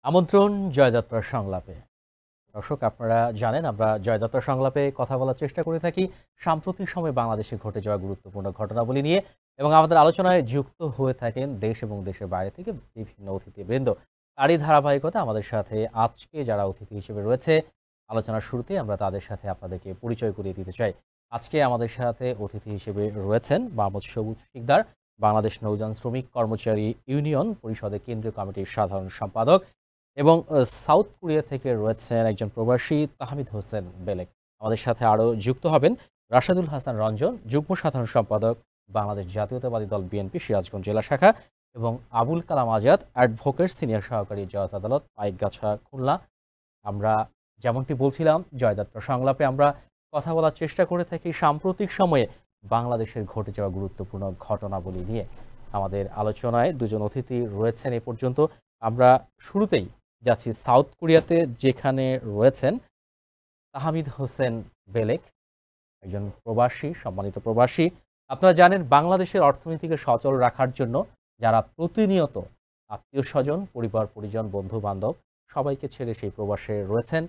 আমন্ত্রণ জয়যাত্রা সংলাপে। দর্শক, আপনারা জানেন আমরা জয়যাত্রা সংলাপে কথা বলার চেষ্টা করে থাকি সাম্প্রতিক সময়ে বাংলাদেশে ঘটে যাওয়া গুরুত্বপূর্ণ ঘটনাবলী নিয়ে, এবং আমাদের আলোচনায় যুক্ত হয়ে থাকেন দেশ এবং দেশের বাইরে থেকে বিভিন্ন অতিথিবৃন্দ। তারই ধারাবাহিকতা আমাদের সাথে আজকে যারা অতিথি হিসেবে রয়েছে, আলোচনার শুরুতে আমরা তাদের সাথে আপনাদেরকে পরিচয় করিয়ে দিতে চাই। আজকে আমাদের সাথে অতিথি হিসেবে রয়েছেন মোহাম্মদ সবুজ শিকদার, বাংলাদেশ নৌযান শ্রমিক কর্মচারী ইউনিয়ন পরিষদের কেন্দ্রীয় কমিটির সাধারণ সম্পাদক, এবং সাউথ কোরিয়া থেকে রয়েছেন একজন প্রবাসী তাহমিদ হোসেন বেলেক। আমাদের সাথে আরও যুক্ত হবেন রাশেদুল হাসান রঞ্জন, যুগ্ম সাধারণ সম্পাদক, বাংলাদেশ জাতীয়তাবাদী দল বিএনপি সিরাজগঞ্জ জেলা শাখা, এবং আবুল কালাম আজাদ, অ্যাডভোকেট, সিনিয়র সহকারী জজ আদালত, পাইকগাছা, খুলনা। আমরা যেমনটি বলছিলাম, জয়যাত্রা সংলাপে আমরা কথা বলার চেষ্টা করে থাকি সাম্প্রতিক সময়ে বাংলাদেশের ঘটে যাওয়া গুরুত্বপূর্ণ ঘটনাবলী নিয়ে। আমাদের আলোচনায় দুজন অতিথি রয়েছেন এ পর্যন্ত। আমরা শুরুতেই যাচ্ছি সাউথ কোরিয়াতে, যেখানে রয়েছেন তাহমিদ হোসেন বেলেক, একজন প্রবাসী, সম্মানিত প্রবাসী। আপনারা জানেন বাংলাদেশের অর্থনীতিকে সচল রাখার জন্য যারা প্রতিনিয়ত আত্মীয় স্বজন, পরিবার পরিজন, বন্ধু বান্ধব সবাইকে ছেড়ে সেই প্রবাসে রয়েছেন,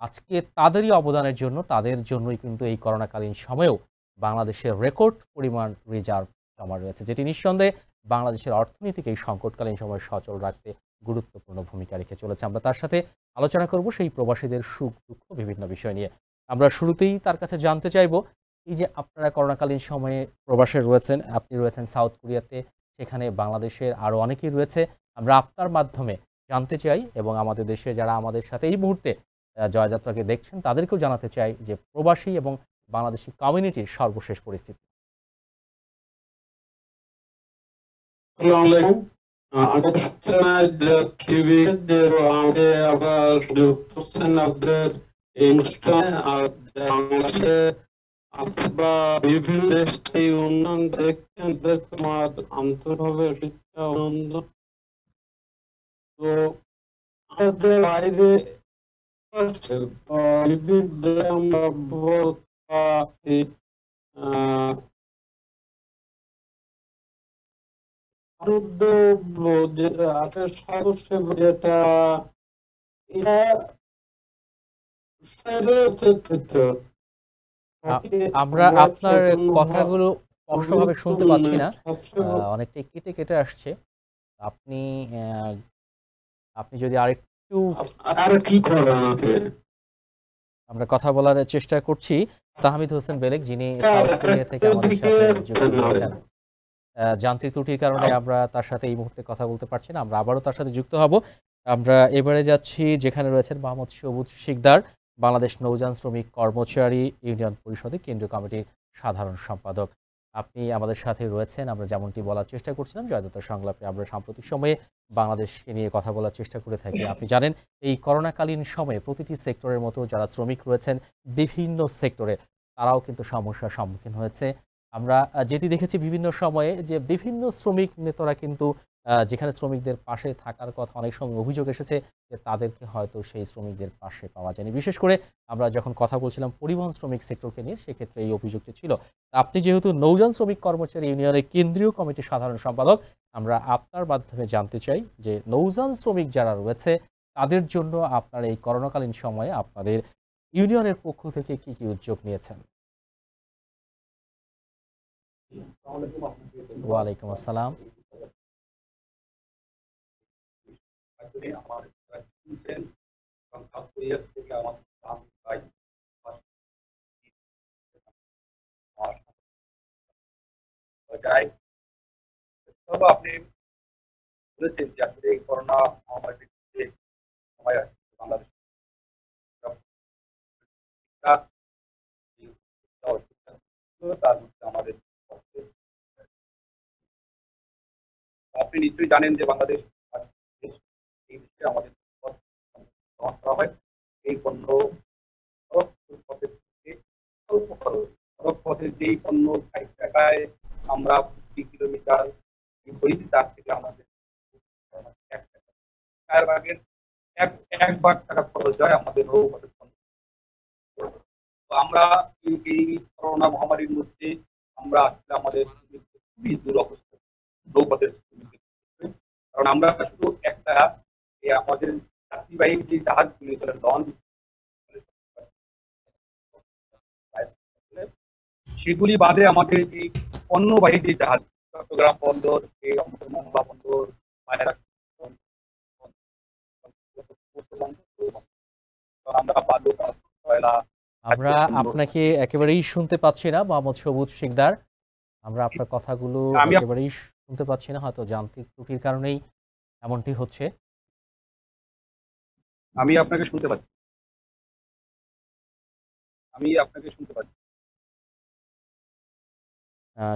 আজকে তাদেরই অবদানের জন্য, তাদের জন্যই কিন্তু এই করোনাকালীন সময়েও বাংলাদেশের রেকর্ড পরিমাণ রিজার্ভ জমা রয়েছে, যেটি নিঃসন্দেহে বাংলাদেশের অর্থনীতিকে এই সংকটকালীন সময় সচল রাখতে গুরুত্বপূর্ণ ভূমিকা রেখে চলেছে। আমরা তার সাথে আলোচনা করব সেই প্রবাসীদের সুখ দুঃখ বিভিন্ন বিষয় নিয়ে। আমরা শুরুতেই তার কাছে জানতে চাইব, এই যে আপনারা করোনাকালীন সময়ে প্রবাসে রয়েছেন, আপনি রয়েছেন সাউথ কোরিয়াতে, সেখানে বাংলাদেশের আরও অনেকেই রয়েছে। আমরা আপনার মাধ্যমে জানতে চাই, এবং আমাদের দেশে যারা আমাদের সাথে এই মুহূর্তে জয়যাত্রাকে দেখছেন তাদেরকেও জানাতে চাই যে প্রবাসী এবং বাংলাদেশি কমিউনিটির সর্বশেষ পরিস্থিতি। আসসালামু আলাইকুম। আমাদের টিভি যে আমাকে আবার যুক্ত হচ্ছেন আপনাদের এই অনুষ্ঠানে, আর বাংলাদেশে অথবা বিভিন্ন দেশ থেকে উন্নয়ন দেখছেন, আমার আন্তরিকভাবে শিক্ষা অভিনন্দন। তো আমাদের বাইরে বিভিন্ন দেশে আমরা আছি, যেটা এটা আমরা আপনার কথাগুলো স্পষ্টভাবে শুনতে পাচ্ছি না, অনেকটা কেটে কেটে আসছে। আপনি আপনি যদি আরেকটু, কি করবেন আমাকে? আমরা কথা বলার চেষ্টা করছি তাহমিদ হোসেন বেলেক, যিনি সাউথ কোরিয়া থেকে আমাদের সাথে যুক্ত হয়েছেন। যান্ত্রিক ত্রুটির কারণে আমরা তার সাথে এই মুহূর্তে কথা বলতে পারছি না। আমরা আবারও তার সাথে যুক্ত হব। আমরা এবারে যাচ্ছি যেখানে রয়েছেন মোহাম্মদ সবুজ শিকদার, বাংলাদেশ নৌযান শ্রমিক কর্মচারী ইউনিয়ন পরিষদের কেন্দ্রীয় কমিটির সাধারণ সম্পাদক। আপনি আমাদের সাথে রয়েছেন। আমরা যেমনটি বলার চেষ্টা করছিলাম, জয়যাত্রা সংলাপে আমরা সাম্প্রতিক সময়ে বাংলাদেশকে নিয়ে কথা বলার চেষ্টা করে থাকি। আপনি জানেন এই করোনাকালীন সময়ে প্রতিটি সেক্টরের মতো যারা শ্রমিক রয়েছেন বিভিন্ন সেক্টরে, তারাও কিন্তু সমস্যার সম্মুখীন হয়েছে। আমরা যেটি দেখেছি বিভিন্ন সময়ে যে বিভিন্ন শ্রমিক নেতারা কিন্তু যেখানে শ্রমিকদের পাশে থাকার কথা অনেক সময় অভিযোগ এসেছে যে তাদেরকে হয়তো সেই শ্রমিকদের পাশে পাওয়া যায়নি। বিশেষ করে আমরা যখন কথা বলছিলাম পরিবহন শ্রমিক সেক্টরকে নিয়ে, সেক্ষেত্রে এই অভিযোগটি ছিল। আপনি যেহেতু নৌযান শ্রমিক কর্মচারী ইউনিয়নের কেন্দ্রীয় কমিটির সাধারণ সম্পাদক, আমরা আপনার মাধ্যমে জানতে চাই যে নৌযান শ্রমিক যারা রয়েছে তাদের জন্য আপনার এই করোনাকালীন সময়ে আপনাদের ইউনিয়নের পক্ষ থেকে কি কি উদ্যোগ নিয়েছেন? ওয়ালাইকুম আসসালাম। আপনি বলেছেন যে আসলে এই করোনা মহামারীর সময় বাংলাদেশ তার মধ্যে আমাদের আপনি নিশ্চয়ই জানেন যে বাংলাদেশ এই বিষয়ে আমাদের করা হয় এই পণ্য সড়ক পথে যেই পণ্য ৬০ টাকায় আমরা প্রতি কিলোমিটার করি, তার থেকে আমাদের ১ টাকা ৪ ভাগের ১ ভাগ টাকা খরচ হয় আমাদের নৌপথের পণ্য। তো আমরা এই করোনা মহামারীর মধ্যে আমরা আসলে আমাদের খুবই দুরবস্থা নৌপথের, কারণ আমরা শুধু একটা এই আমাদের যাত্রীবাহী যে জাহাজগুলি চলে লঞ্চ সেগুলি বাদে আমাদের যে পণ্যবাহী যে জাহাজ চট্টগ্রাম বন্দর, এই মোংলা বন্দর, পায়রা আমরা বালু, কয়লা, আমরা আপনাকে একেবারেই শুনতে পাচ্ছি না মোহাম্মদ সবুজ শিকদার। আমরা আপনার কথাগুলো একেবারেই শুনতে পাচ্ছি না, হয়তো যান্ত্রিক ত্রুটির কারণেই এমনটি হচ্ছে। আমি আপনাকে শুনতে পাচ্ছি।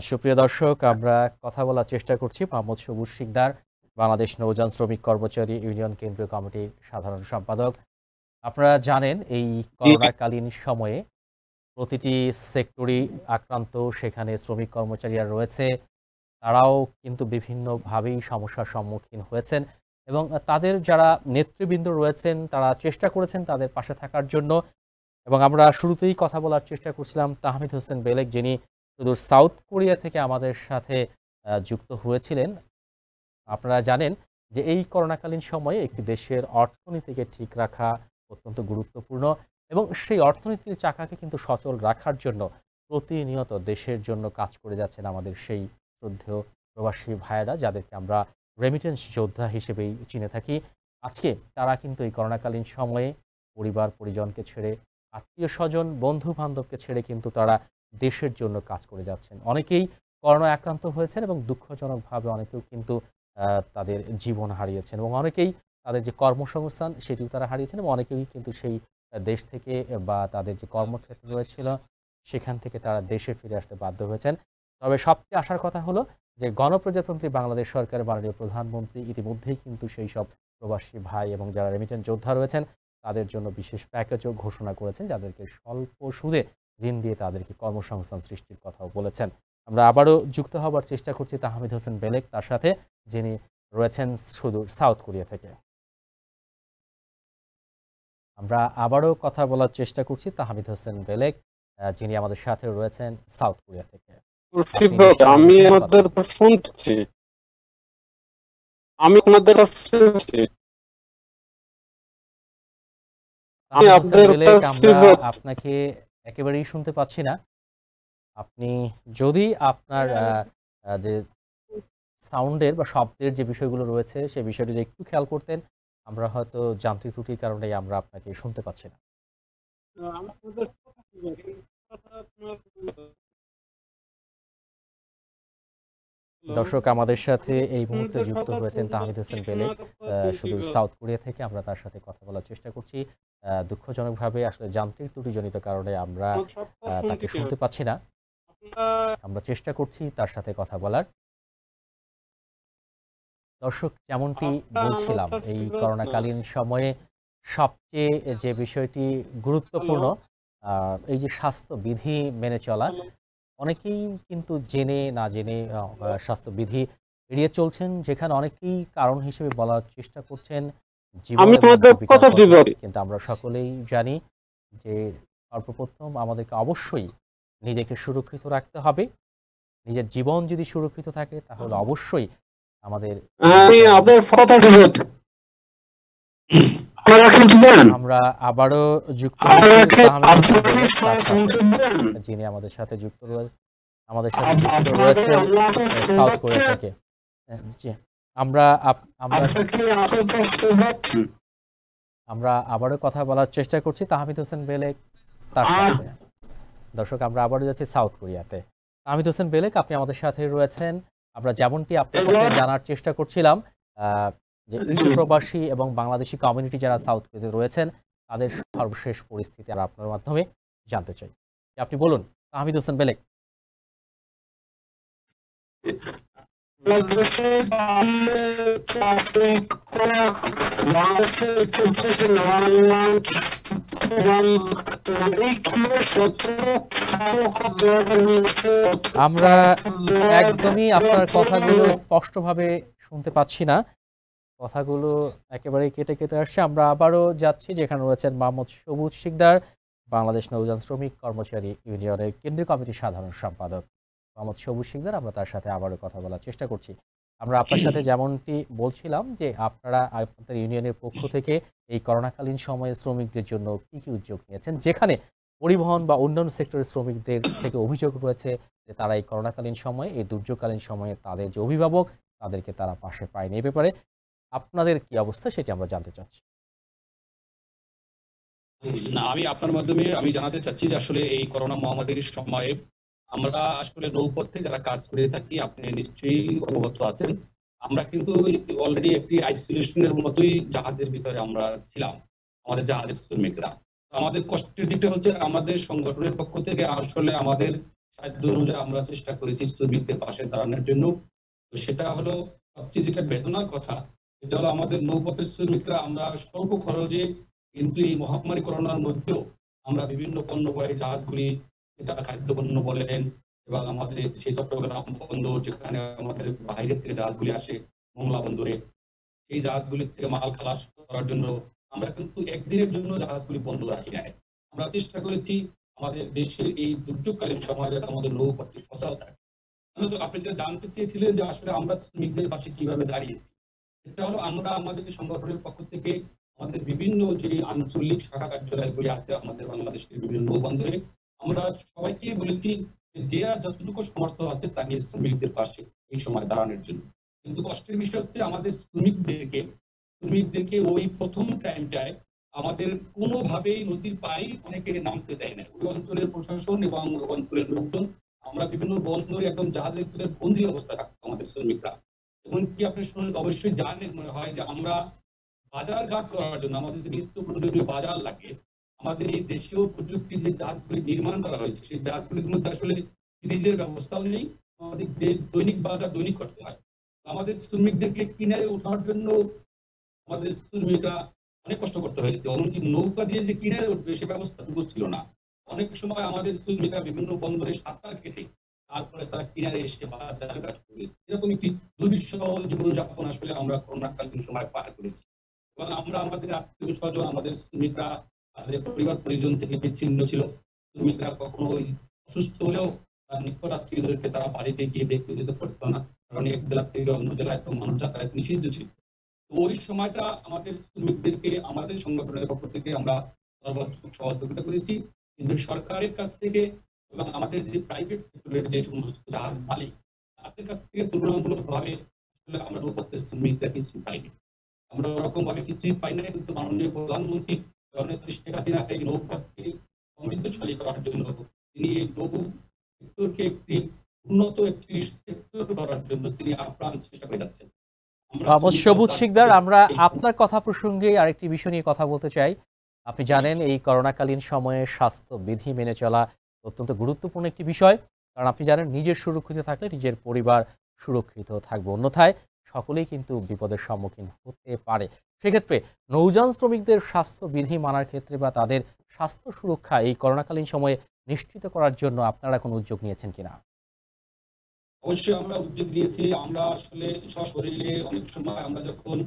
সুপ্রিয় দর্শক, আমরা কথা বলার চেষ্টা করছি মোহাম্মদ সবুজ শিকদার, বাংলাদেশ নৌযান শ্রমিক কর্মচারী ইউনিয়ন কেন্দ্রীয় কমিটির সাধারণ সম্পাদক। আপনারা জানেন এই করোনাকালীন সময়ে প্রতিটি সেক্টরই আক্রান্ত, সেখানে শ্রমিক কর্মচারীরা রয়েছে, তারাও কিন্তু বিভিন্নভাবেই সমস্যার সম্মুখীন হয়েছেন এবং তাদের যারা নেতৃবৃন্দ রয়েছেন তারা চেষ্টা করেছেন তাদের পাশে থাকার জন্য। এবং আমরা শুরুতেই কথা বলার চেষ্টা করছিলাম তাহমিদ হোসেন বেলেক, যিনি সুদূর সাউথ কোরিয়া থেকে আমাদের সাথে যুক্ত হয়েছিলেন। আপনারা জানেন যে এই করোনাকালীন সময়ে একটি দেশের অর্থনীতিকে ঠিক রাখা অত্যন্ত গুরুত্বপূর্ণ এবং সেই অর্থনীতির চাকাকে কিন্তু সচল রাখার জন্য প্রতিনিয়ত দেশের জন্য কাজ করে যাচ্ছেন আমাদের সেই শ্রদ্ধেয় প্রবাসী ভাইয়েরা, যাদেরকে আমরা রেমিটেন্স যোদ্ধা হিসেবেই চিনে থাকি। আজকে তারা কিন্তু এই করোনাকালীন সময়ে পরিবার পরিজনকে ছেড়ে, আত্মীয় স্বজন, বন্ধু বান্ধবকে ছেড়ে কিন্তু তারা দেশের জন্য কাজ করে যাচ্ছেন। অনেকেই করোনা আক্রান্ত হয়েছেন এবং দুঃখজনকভাবে অনেকেও কিন্তু তাদের জীবন হারিয়েছেন এবং অনেকেই তাদের যে কর্মসংস্থান সেটিও তারা হারিয়েছেন এবং অনেকেই কিন্তু সেই দেশ থেকে বা তাদের যে কর্মক্ষেত্র রয়েছিল সেখান থেকে তারা দেশে ফিরে আসতে বাধ্য হয়েছেন। তবে সবচেয়ে আসার কথা হলো যে গণপ্রজাতন্ত্রী বাংলাদেশ সরকারের মাননীয় প্রধানমন্ত্রী ইতিমধ্যেই কিন্তু সেই সব প্রবাসী ভাই এবং যারা রেমিটেন্স যোদ্ধা রয়েছেন তাদের জন্য বিশেষ প্যাকেজও ঘোষণা করেছেন, যাদেরকে স্বল্প সুদে ঋণ দিয়ে তাদেরকে কর্মসংস্থান সৃষ্টির কথাও বলেছেন। আমরা আবারও যুক্ত হবার চেষ্টা করছি তাহমিদ হোসেন বেলেক তার সাথে, যিনি রয়েছেন সুদূর সাউথ কোরিয়া থেকে। আমরা আবারও কথা বলার চেষ্টা করছি তাহমিদ হোসেন বেলেক, যিনি আমাদের সাথে রয়েছেন সাউথ কোরিয়া থেকে। আমি আপনাদের শুনছি, আমি আপনাদের শুনছি। আমরা আপনাকে একেবারেই শুনতে পাচ্ছি না। আপনি যদি আপনার যে সাউন্ডের বা শব্দের যে বিষয়গুলো রয়েছে সেই বিষয়টি যে একটু খেয়াল করতেন, আমরা হয়তো যান্ত্রিক ত্রুটির কারণে আমরা আপনাকে শুনতে পাচ্ছি না। দর্শক, আমাদের সাথে এই মুহূর্তে যুক্ত হয়েছেন তাহমিদ হোসেন বেলেক সুদূর সাউথ কোরিয়া থেকে। আমরা তার সাথে কথা বলার চেষ্টা করছি। দুঃখজনকভাবে আসলে যান্ত্রিক ত্রুটিজনিত কারণে আমরা তাকে শুনতে পাচ্ছি না। আমরা চেষ্টা করছি তার সাথে কথা বলার। দর্শক, যেমনটি বলছিলাম, এই করোনাকালীন সময়ে সবচেয়ে যে বিষয়টি গুরুত্বপূর্ণ এই যে স্বাস্থ্যবিধি মেনে চলা। অনেকেই কিন্তু জেনে না জেনে স্বাস্থ্যবিধি এড়িয়ে চলছেন, যেখানে অনেকেই কারণ হিসেবে বলার চেষ্টা করছেন কিন্তু আমরা সকলেই জানি যে সর্বপ্রথম আমাদেরকে অবশ্যই নিজেকে সুরক্ষিত রাখতে হবে। নিজের জীবন যদি সুরক্ষিত থাকে তাহলে অবশ্যই আমাদের আমরা আবারও যুক্ত যিনি আমাদের সাথে যুক্ত রয়েছে সাউথ কোরিয়া থেকে। আমরা আবারও কথা বলার চেষ্টা করছি তাহমিদ হোসেন বেলেক তার সাথে। দর্শক, আমরা আবারও যাচ্ছি সাউথ কোরিয়াতে। তাহমিদ হোসেন বেলেক, আপনি আমাদের সাথে রয়েছেন। আমরা যেমনটি আপনার কাছে জানার চেষ্টা করছিলাম যে প্রবাসী এবং বাংলাদেশি কমিউনিটি যারা সাউথ কোরিয়াতে রয়েছেন তাদের সর্বশেষ পরিস্থিতি আর আপনার মাধ্যমে জানতে চাই। আপনি বলুন তাহমিদ হোসেন বেলেক। আমরা একদমই আপনার কথাগুলো স্পষ্টভাবে শুনতে পাচ্ছি না, কথাগুলো একেবারেই কেটে কেটে আসছে। আমরা আবারও যাচ্ছি যেখানে রয়েছেন মোহাম্মদ সবুজ শিকদার, বাংলাদেশ নৌযান শ্রমিক কর্মচারী ইউনিয়নের কেন্দ্রীয় কমিটির সাধারণ সম্পাদক মোহাম্মদ সবুজ শিকদার। আমরা তার সাথে আবারও কথা বলার চেষ্টা করছি। আমরা আপনার সাথে যেমনটি বলছিলাম যে আপনারা আপনাদের ইউনিয়নের পক্ষ থেকে এই করোনাকালীন সময়ে শ্রমিকদের জন্য কি কি উদ্যোগ নিয়েছেন, যেখানে পরিবহন বা অন্যান্য সেক্টরের শ্রমিকদের থেকে অভিযোগ রয়েছে যে তারা এই করোনাকালীন সময়ে, এই দুর্যোগকালীন সময়ে তাদের যে অভিভাবক তাদেরকে তারা পাশে পায়নি। এ ব্যাপারে আপনাদের কি অবস্থা সেটি আমরা জানতে চাচ্ছি। না, আমি আপনার মাধ্যমে আমি জানাতে চাচ্ছি যে আসলে এই করোনা মহামারীর সময়ে আমরা আসলে নৌপথে যারা কাজ করে থাকি, আপনি নিশ্চয়ই অবগত আছেন, আমরা কিন্তু অলরেডি একটি আইসোলেশনের মতোই জাহাজের ভিতরে আমরা ছিলাম, আমাদের জাহাজের শ্রমিকরা। আমাদের কষ্টের দিকটা হচ্ছে আমাদের সংগঠনের পক্ষ থেকে আসলে আমাদের সাধ্য অনুযায়ী আমরা চেষ্টা করেছি শ্রমিকদের পাশে দাঁড়ানোর জন্য। তো সেটা হলো সবচেয়ে যেটা বেদনার কথা, সেটা হলো আমাদের নৌপথের শ্রমিকরা আমরা স্বল্প খরচে কিন্তু এই মহামারী করোনার মধ্যেও আমরা বিভিন্ন পণ্যবাহী জাহাজগুলি, যেটা খাদ্যপণ্য বলেন এবং আমাদের সেই চট্টগ্রাম বন্দর যেখানে আমাদের বাইরের থেকে জাহাজগুলি আসে মোংলা বন্দরে, সেই জাহাজগুলি থেকে মাল খালাস করার জন্য আমরা কিন্তু একদিনের জন্য জাহাজগুলি বন্ধ রাখি নাই। আমরা চেষ্টা করেছি আমাদের দেশের এই দুর্যোগকালীন সময় যাতে আমাদের নৌপথটি সচল থাকে। আপনি যেটা জানতে চেয়েছিলেন যে আসলে আমরা শ্রমিকদের পাশে কিভাবে দাঁড়িয়েছি, এটা হলো আমরা আমাদের সংগঠনের পক্ষ থেকে আমাদের বিভিন্ন যে আঞ্চলিক শাখা কার্যালয়গুলি আছে আমাদের বাংলাদেশের বিভিন্ন নৌবন্দরে, আমরা সবাইকে বলেছি যে আর যতটুকু সমর্থ আছে তা নিয়ে শ্রমিকদের পাশে এই সময় দাঁড়ানোর জন্য। কিন্তু কষ্টের বিষয় হচ্ছে আমাদের শ্রমিকদেরকে ওই প্রথম টাইমটায় আমাদের কোনোভাবেই নদীর পাড়ে অনেকে নামতে দেয় না। ওই অঞ্চলের প্রশাসন এবং ওই অঞ্চলের লোকজন, আমরা বিভিন্ন বন্দরে একদম জাহাজের ভিতরে বন্দী অবস্থায় থাকতো আমাদের শ্রমিকরা। এমনকি আপনি শুনে অবশ্যই জানেন মনে হয় যে আমরা বাজারঘাট করার জন্য আমাদের যে নিত্য প্রয়োজনীয় বাজার লাগে, আমাদের এই দেশীয় প্রযুক্তির যে জাহাজগুলি নির্মাণ করা হয়েছে সেই জাহাজগুলির মধ্যে আসলে সিরিজের ব্যবস্থাও নেই। আমাদের দৈনিক বাজার দৈনিক করতে হয়। আমাদের শ্রমিকদেরকে কিনারে ওঠার জন্য আমাদের শ্রমিকরা অনেক কষ্ট করতে হয়েছে। এমনকি নৌকা দিয়ে যে কিনারে উঠবে সে ব্যবস্থাটুকু ছিল না। অনেক সময় আমাদের শ্রমিকরা বিভিন্ন বন্দরে সাঁতার কেটে তারপরে তারা কিনারে এসে বাজার ঘাট করেছে। এরকম একটি দুর্বিষহ জীবনযাপন আসলে আমরা করোনাকালীন সময় পার করেছি। এবং আমরা আমাদের আত্মীয় স্বজন, আমাদের শ্রমিকরা তাদের পরিবার পরিজন থেকে বিচ্ছিন্ন ছিল। শ্রমিকরা কখনো অসুস্থ হলেও তার নিকট আত্মীয়দেরকে তারা বাড়িতে গিয়ে দেখতে যেতে পারতো না, কারণ এক জেলা থেকে অন্য জেলায় তো মানুষ যাতায়াত নিষিদ্ধ ছিল। তো ওই সময়টা আমাদের শ্রমিকদেরকে আমাদের সংগঠনের পক্ষ থেকে আমরা সর্বাত্মক সহযোগিতা করেছি। কিন্তু সরকারের কাছ থেকে এবং আমাদের যে প্রাইভেট সেক্টরের যে সমস্ত জাহাজ মালিক, তাদের কাছ থেকে তুলনামূলকভাবে আসলে আমরা নৌপথের শ্রমিকরা কিছু পাইনি। আমরা ওরকম ভাবে কিছুই পাই না। কিন্তু মাননীয় প্রধানমন্ত্রী জননেত্রী শেখ হাসিনা এই নৌপথকে সমৃদ্ধশালী করার জন্য তিনি এই নৌ সেক্টরকে একটি উন্নত একটি সেক্টর করার জন্য তিনি আপ্রাণ চেষ্টা করে যাচ্ছেন। সবুজ শিকদার, আমরা আপনার কথা প্রসঙ্গে আরেকটি বিষয় নিয়ে কথা বলতে চাই। আপনি জানেন এই করোনাকালীন সময়ে স্বাস্থ্য বিধি মেনে চলা অত্যন্ত গুরুত্বপূর্ণ একটি বিষয়, কারণ আপনি জানেন নিজের সুরক্ষিত থাকলে নিজের পরিবার সুরক্ষিত থাকবে, অন্যথায় সকলেই কিন্তু বিপদের সম্মুখীন হতে পারে। সেক্ষেত্রে নৌযান শ্রমিকদের স্বাস্থ্য বিধি মানার ক্ষেত্রে বা তাদের স্বাস্থ্য সুরক্ষা এই করোনাকালীন সময়ে নিশ্চিত করার জন্য আপনারা কোনো উদ্যোগ নিয়েছেন কিনা? অবশ্যই আমরা উদ্যোগ নিয়েছি। আমরা আসলে সশরীরে অনেক সময় আমরা যখন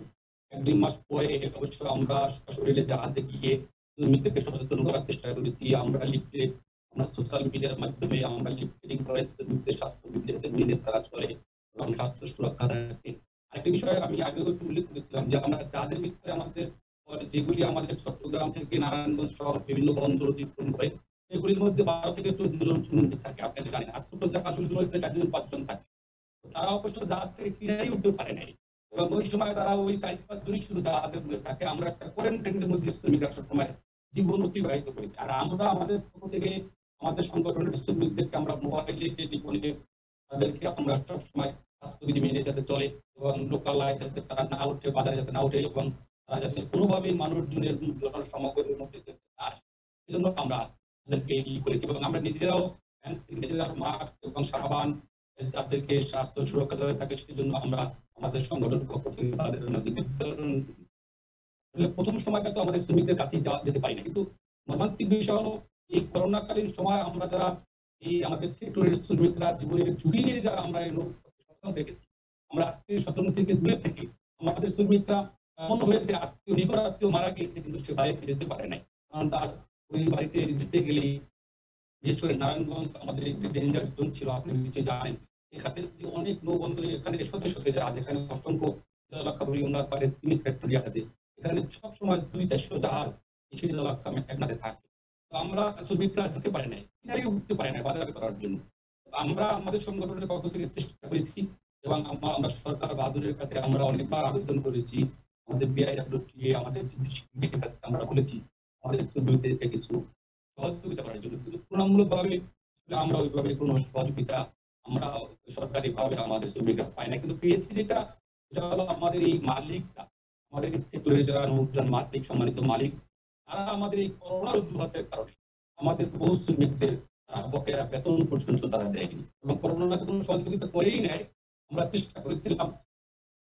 ১-২ মাস পরে অবশ্যই আমরা সশরীরে জাহাজে গিয়ে শ্রমিকদেরকে সচেতন করার চেষ্টা করেছি। আমরা লিফলেট, আমরা সোশ্যাল মিডিয়ার মাধ্যমে আমরা লিফলেটিং করে শ্রমিকদের স্বাস্থ্যবিধি যাতে মেনে তারা চলে এবং স্বাস্থ্য সুরক্ষা থাকে। আরেকটি বিষয় আমি আগেও একটু উল্লেখ করেছিলাম যে আমরা জাহাজের ভিতরে আমাদের যেগুলি আমাদের চট্টগ্রাম থেকে নারায়ণগঞ্জ সহ বিভিন্ন বন্দর অতিক্রম করে, সেগুলির মধ্যে ১২ থেকে ১৪ জন শ্রমিক থাকে। আপনি জানেন, আর ছোট জাহাজগুলোর মধ্যে ৪ জন ৫ জন থাকে। তারা অবশ্য জাহাজ থেকে কিনারেই উঠতে পারে নাই এবং ওই সময় তারা ওই ৪-৫ জনই শুধু জাহাজের মধ্যে থাকে। আমরা একটা কোয়ারেন্টাইনের মধ্যে শ্রমিকরা সবসময় জীবন অতিবাহিত করি। আর আমরা আমাদের পক্ষ থেকে আমাদের সংগঠনের শ্রমিকদেরকে আমরা মোবাইলে টেলিফোনে তাদেরকে আমরা সবসময় স্বাস্থ্যবিধি মেনে যাতে চলে এবং লোকালয় যাতে তারা না উঠে, বাজারে যাতে না উঠে এবং তারা যাতে কোনোভাবেই মানুষজনের জনসমাগমের মধ্যে না আসে, সেজন্য আমরা তাদেরকে করেছি এবং আমরা নিজেরাও মাস্ক এবং সাবান তাদেরকে স্বাস্থ্য সুরক্ষা ধরে থাকে, সেজন্য আমরা আমাদের সংগঠনের পক্ষ থেকে তাদের বিতরণ। প্রথম সময়টা তো আমাদের শ্রমিকদের কাছে যেতে পারি না, কিন্তু মর্মান্তিক বিষয় হলো এই করোনাকালীন সময় আমরা যারা এই আমাদের সেক্টরের শ্রমিকরা জীবনের ঝুঁকি নিয়ে যারা আমরা এই সচেতন দেখেছি, আমরা আত্মীয় স্বজন থেকে দূরে থেকে আমাদের শ্রমিকরা এমন হয়েছে আত্মীয় নিকট আত্মীয় মারা গিয়েছে কিন্তু সে বাড়িতে যেতে পারে নাই, কারণ তার ওই বাড়িতে যেতে গেলেই বিশেষ করে নারায়ণগঞ্জ আমাদের একটি ডেঞ্জার জোন ছিল, আপনি নিশ্চয়ই জানেন। এখানে অনেক নৌবন্দরে এখানে শত শত জাহাজ, এখানে অসংখ্য জলাকাভরি ওনার পারে 3 ফ্যাক্টরি আছে, এখানে সবসময় 200-400 জাহাজ সেই জলাকা মেঘনাতে থাকে। তো আমরা শ্রমিকরা ঢুকতে পারি নাই, কিনারে উঠতে পারি না বাজার করার জন্য। আমরা আমাদের সংগঠনের পক্ষ থেকে চেষ্টা করেছি এবং আমরা সরকার বাহাদুরের কাছে আমরা অনেকবার আবেদন করেছি, আমাদের বিআইডব্লিউটিএ আমাদের আমরা বলেছি আমাদের শ্রমিকদেরকে কিছু সহযোগিতা করার জন্য, কিন্তু তুলনামূলকভাবে আমরা ওইভাবে কোনো সহযোগিতা আমরা সরকারি ভাবে আমাদের শ্রমিকরা পাই না। কিন্তু পেয়েছি যেটা হলো আমাদের এই মালিকরা, আমাদের সেক্টরে যারা নৌযান মালিক, সম্মানিত মালিক, তারা আমাদের এই করোনার অজুহাতের কারণে আমাদের বহু শ্রমিকদের বকেয়া বেতন পর্যন্ত তারা দেয়নি এবং করোনাকে কোনো সহযোগিতা করেই নেয়। আমরা চেষ্টা করেছিলাম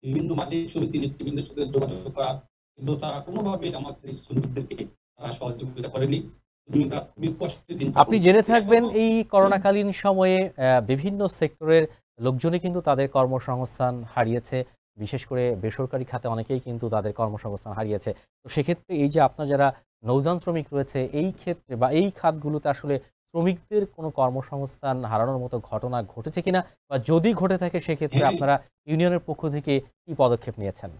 বিভিন্ন মালিক সমিতি নেতৃবৃন্দের সাথে যোগাযোগ করা, কিন্তু তারা কোনোভাবে আমাদের শ্রমিকদেরকে তারা সহযোগিতা করেনি। আপনি জেনে থাকবেন এই করোনাকালীন সময়ে বিভিন্ন সেক্টরের লোকজনই কিন্তু তাদের কর্মসংস্থান হারিয়েছে, বিশেষ করে বেসরকারি খাতে অনেকেই কিন্তু তাদের কর্মসংস্থান হারিয়েছে। তো সেক্ষেত্রে এই যে আপনার যারা নৌযান শ্রমিক রয়েছে এই ক্ষেত্রে বা এই খাতগুলোতে আসলে শ্রমিকদের কোনো কর্মসংস্থান হারানোর মতো ঘটনা ঘটেছে কিনা, বা যদি ঘটে থাকে সেক্ষেত্রে আপনারা ইউনিয়নের পক্ষ থেকে কি পদক্ষেপ নিয়েছেন?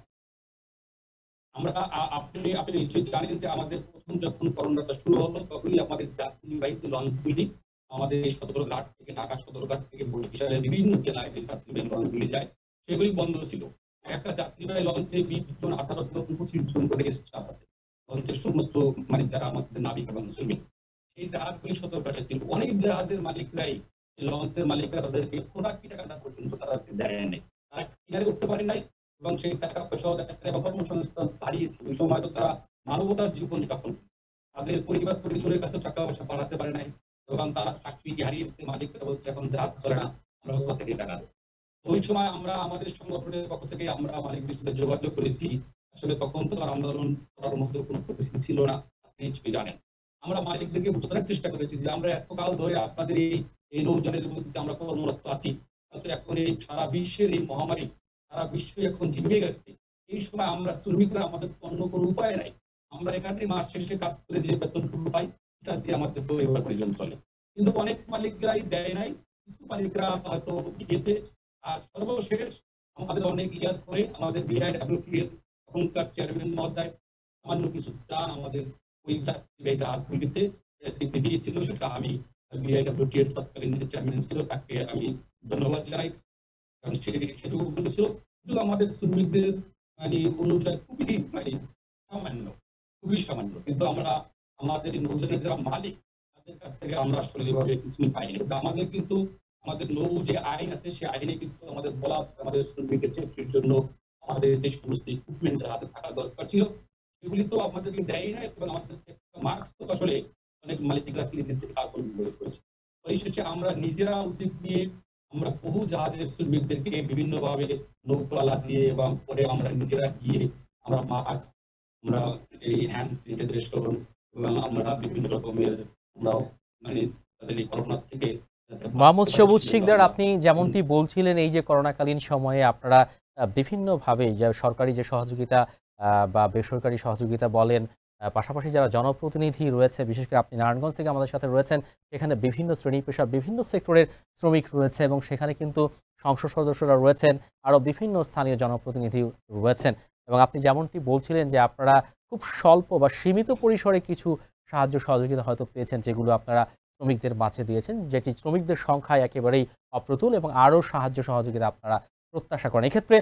আমরা আপনি নিশ্চয়ই জানেন যে আমাদের প্রথম যখন করোনাটা শুরু হলো তখনই আমাদের যাত্রীবাহী লঞ্চগুলি আমাদের এই সদরঘাট থেকে, ঢাকা সদরঘাট থেকে বরিশালের বিভিন্ন জেলায় যে যাত্রীবাহী লঞ্চগুলি যায় সেগুলি বন্ধ ছিল। একটা যাত্রীবাহী লঞ্চে 20 জন, 18 জন, 25 জন করে স্টাফ আছে, লঞ্চের সমস্ত মানে যারা আমাদের নাবিক এবং শ্রমিক। এই জাহাজগুলি সদরঘাটে ছিল। অনেক জাহাজের মালিকরাই, লঞ্চের মালিকরা তাদেরকে প্রোডাক্ট টাকাটা পর্যন্ত তারা দেয় নাই, তারা কিনারে উঠতে পারে নাই এবং সেই টাকা পয়সা এবং কর্মসংস্থান হারিয়েছে। ওই সময় তো তারা মানবতার জীবন যাপন, তাদের পরিবার পরিজনের কাছে টাকা পয়সা বাড়াতে পারে নাই এবং তারা চাকরি হারিয়েছে। মালিকরা বলছে এখন জাহাজ চলে না, আমরা কোথা থেকে টাকা দেবো। ওই সময় আমরা আমাদের সংগঠনের পক্ষ থেকে আমরা মালিকদের সাথে যোগাযোগ করেছি। আসলে তখন তো আর আন্দোলন করার মতো কোনো পরিস্থিতি ছিল না, আপনি নিশ্চয়ই জানেন। আমরা মালিকদেরকে বোঝানোর চেষ্টা করেছি যে আমরা এতকাল ধরে আপনাদের এই নৌযানের মধ্যে আমরা কর্মরত আছি, এখন এই সারা বিশ্বের এই মহামারী সারা বিশ্ব এখন জিমে গেছে। এই সময় আমরা শ্রমিকরা আমাদের অন্য কোনো উপায় নাই, আমরা এখানে মাস শেষে কাজ করে যে বেতনটুকু পাই সেটা দিয়ে আমাদের পরিবার পরিজন চলে। কিন্তু অনেক মালিকরাই দেয় নাই, কিছু মালিকরা হয়তো দিয়েছে। আর সর্বশেষ আমাদের অনেক ইয়ার পরে আমাদের বিআইডব্লিউটিএর এখনকার চেয়ারম্যান মহোদয় সামান্য কিছু দান আমাদের ওই যাত্রীবাহী জাহাজগুলিতে দিয়েছিল, সেটা আমি বিআইডব্লিউটিএর তৎকালীন যে চেয়ারম্যান ছিল তাকে আমি ধন্যবাদ জানাই, কারণ সেটুকু বলেছিল। কিন্তু আমাদের শ্রমিকদের মানে অনুযায়ী খুবই সামান্য, কিন্তু আমরা আমাদের নৌযানের যারা মালিক তাদের কাছ থেকে আমরা আসলে এভাবে কিছুই পাইনি। আমাদের কিন্তু আমাদের নৌ যে আইন আছে সেই আইনে কিন্তু আমাদের বলা আমাদের শ্রমিকের সেফটির জন্য আমাদের যে সমস্ত ইকুইপমেন্ট হাতে থাকা দরকার ছিল সেগুলি তো আমাদেরকে দেয় না, এবং আমাদের মার্কস তো আসলে অনেক মালিকরা কিনে দিতে করেছে। পরিশেষে আমরা নিজেরা উদ্যোগ নিয়ে আমরা বহু জাহাজের শ্রমিকদেরকে বিভিন্ন ভাবে নৌকালা দিয়ে এবং পরে আমরা নিজেরা গিয়ে আমরা মাস্ক, আমরা এই হ্যান্ড স্যানিটাইজেশন এবং আমরা বিভিন্ন রকমের আমরা মানে তাদের এই করোনা থেকে। মোহাম্মদ সবুজ শিকদার, আপনি যেমনটি বলছিলেন এই যে করোনাকালীন সময়ে আপনারা বিভিন্নভাবে যে সরকারি যে সহযোগিতা বা বেসরকারি সহযোগিতা বলেন, পাশাপাশি যারা জনপ্রতিনিধি রয়েছে, বিশেষ করে আপনি নারায়ণগঞ্জ থেকে আমাদের সাথে রয়েছেন, সেখানে বিভিন্ন শ্রেণী পেশার বিভিন্ন সেক্টরের শ্রমিক রয়েছে এবং সেখানে কিন্তু সংসদ সদস্যরা রয়েছেন, আরও বিভিন্ন স্থানীয় জনপ্রতিনিধি রয়েছেন। এবং আপনি যেমনটি বলছিলেন যে আপনারা খুব স্বল্প বা সীমিত পরিসরে কিছু সাহায্য সহযোগিতা হয়তো পেয়েছেন, যেগুলো আপনারা শ্রমিকদের মাঝে দিয়েছেন, যেটি শ্রমিকদের সংখ্যায় একেবারেই অপ্রতুল, এবং আরও সাহায্য সহযোগিতা আপনারা প্রত্যাশা করেন। এক্ষেত্রে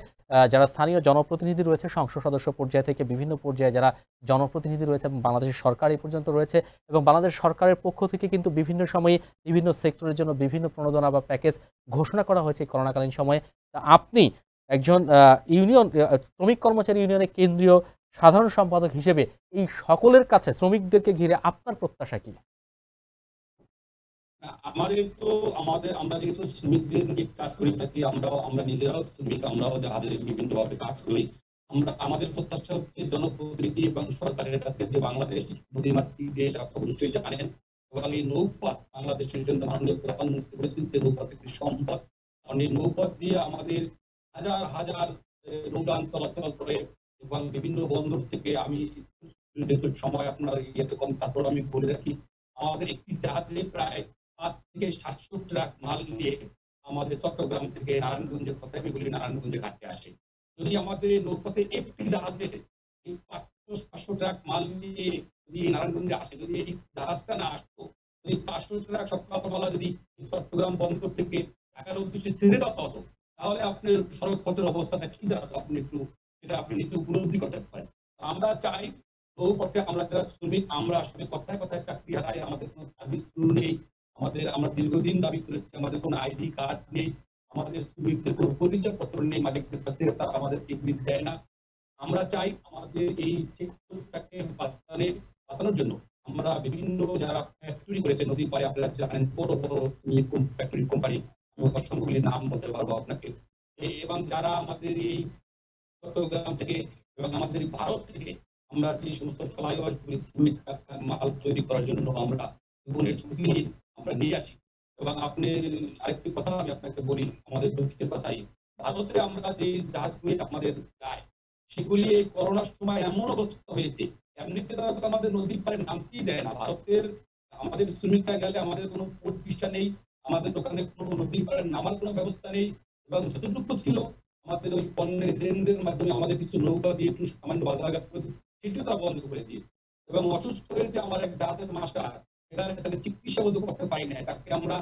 যারা স্থানীয় জনপ্রতিনিধি রয়েছে, সংসদ সদস্য পর্যায় থেকে বিভিন্ন পর্যায়ে যারা জনপ্রতিনিধি রয়েছে এবং বাংলাদেশের সরকার এই পর্যন্ত রয়েছে, এবং বাংলাদেশ সরকারের পক্ষ থেকে কিন্তু বিভিন্ন সময়ে বিভিন্ন সেক্টরের জন্য বিভিন্ন প্রণোদনা বা প্যাকেজ ঘোষণা করা হয়েছে করোনাকালীন সময়ে। আপনি একজন ইউনিয়ন শ্রমিক কর্মচারী ইউনিয়নের কেন্দ্রীয় সাধারণ সম্পাদক হিসেবে এই সকলের কাছে শ্রমিকদেরকে ঘিরে আপনার প্রত্যাশা কি? আমরা যেহেতু শ্রমিকদের নিয়ে কাজ করে থাকি, আমরা নিজেরাও শ্রমিক, আমরাও জাহাজের বিভিন্ন ভাবে কাজ করি। আমাদের প্রত্যাশা হচ্ছে জনপ্রতিনিধি এবং সরকারের কাছে যে বাংলাদেশ নদীমাতৃক দেশ, আপনারা নিশ্চয়ই জানেন, এবং এই নৌপথ বাংলাদেশের জন্য মাননীয় প্রধানমন্ত্রী বলেছেন যে নৌপথ একটি সম্পদ। কারণ এই নৌপথ দিয়ে আমাদের হাজার হাজার নৌযান চলাচল করে এবং বিভিন্ন বন্দর থেকে, আমি সময় আপনার ইয়েতে কম, তারপর আমি বলে রাখি আমাদের একটি জাহাজে প্রায় 5 থেকে 700 ট্রাক মাল নিয়ে আমাদের চট্টগ্রাম থেকে নারায়ণগঞ্জের কথা আমি বলি, নারায়ণগঞ্জে ঘাটে আসে। যদি আমাদের এই নৌপথে একটি জাহাজে এই 500 ট্রাক মাল নিয়ে যদি নারায়ণগঞ্জে আসে, যদি এই জাহাজটা না আসতো, যদি 500 ট্রাক সকালবেলা যদি চট্টগ্রাম বন্দর থেকে ঢাকার উদ্দেশ্যে ছেড়ে দেওয়া হতো, তাহলে আপনার সড়ক পথের অবস্থাটা কি দাঁড়াতো আপনি একটু সেটা আপনি একটু উপলব্ধি করতে পারেন। আমরা চাই নৌপথে আমরা যারা শ্রমিক, আমরা আসলে কথায় কথায় চাকরি হারাই, আমাদের কোনো সার্ভিস নেই, আমরা দীর্ঘদিন দাবি করেছি আমাদের কোনো আইডি কার্ড নেই, আমাদের শ্রমিকদের কোনো পরিচয়পত্র নেই, মালিকদের কাছ থেকে তারা আমাদের এগ্রিমেন্ট দেয় না। আমরা চাই আমাদের এই সেক্টরটাকে বাঁচানোর জন্য আমরা বিভিন্ন যারা ফ্যাক্টরি করেছে নদীর পাড়ে, আপনারা জানেন বড় বড় ফ্যাক্টরি কোম্পানি, অসংখ্যগুলি নাম বলতে পারবো আপনাকে, এবং যারা আমাদের এই চট্টগ্রাম থেকে এবং আমাদের ভারত থেকে আমরা যে সমস্ত ফ্লাইওভার শ্রমিক মাল তৈরি করার জন্য আমরা জীবনের ঝুঁকি আমরা নিয়ে আসি। এবং আপনি আরেকটি কথা আমি আপনাকে বলি, আমাদের দুঃখের কথাই, ভারতে আমরা যে জাহাজগুলি আমাদের যায় সেগুলি এই করোনার সময় এমন অবস্থা হয়েছে, এমনিতে তারা আমাদের নদীর পাড়ে নামতেই দেয় না। ভারতের আমাদের শ্রমিকরা গেলে আমাদের কোনো পোর্ট ভিসা নেই, আমাদের দোকানে কোনো নদীর পাড়ে নামার কোনো ব্যবস্থা নেই, এবং যতটুকু ছিল আমাদের ওই পণ্যের এজেন্টদের মাধ্যমে আমাদের কিছু নৌকা দিয়ে একটু সামান্য বাজারঘাট করে সেটিও তারা বন্ধ করে দিয়েছে। এবং অসুস্থ হয়েছে আমার এক জাহাজের মাস্টার, সেখানে তাকে চিকিৎসা বন্ধ করতে পারি না, তাকে আমরা